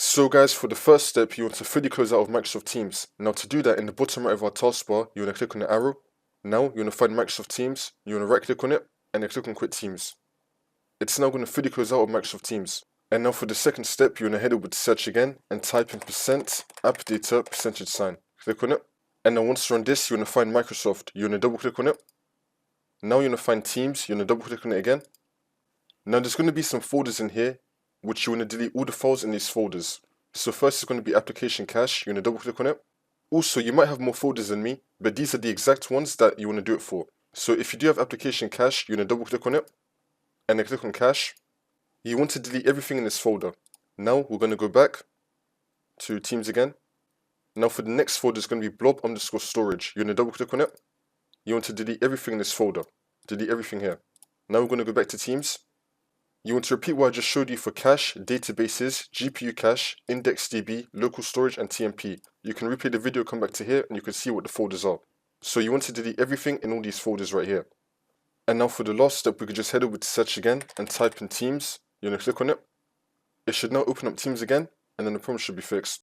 So guys, for the first step, you want to fully close out of Microsoft Teams. Now to do that, in the bottom right of our taskbar, you want to click on the arrow. Now you want to find Microsoft Teams, you want to right click on it, and then click on Quit Teams. It's now going to fully close out of Microsoft Teams. And now for the second step, you want to head over to search again and type in %appdata %. Click on it. And now once you run this, you want to find Microsoft, you want to double click on it. Now you want to find Teams, you want to double click on it again. Now there's going to be some folders in here, which you want to delete all the files in these folders. So first is going to be application cache, you want to double click on it. Also, you might have more folders than me, but these are the exact ones that you want to do it for. So if you do have application cache, you want to double click on it, and then click on cache. You want to delete everything in this folder. Now we're going to go back to Teams again. Now for the next folder is going to be blob_storage. You want to double click on it. You want to delete everything in this folder. Delete everything here. Now we're going to go back to Teams. You want to repeat what I just showed you for cache, databases, GPU cache, IndexedDB, local storage, and TMP. You can replay the video, come back to here, and you can see what the folders are. So you want to delete everything in all these folders right here. And now for the last step, we could just head over to search again and type in Teams. You want to click on it. It should now open up Teams again, and then the problem should be fixed.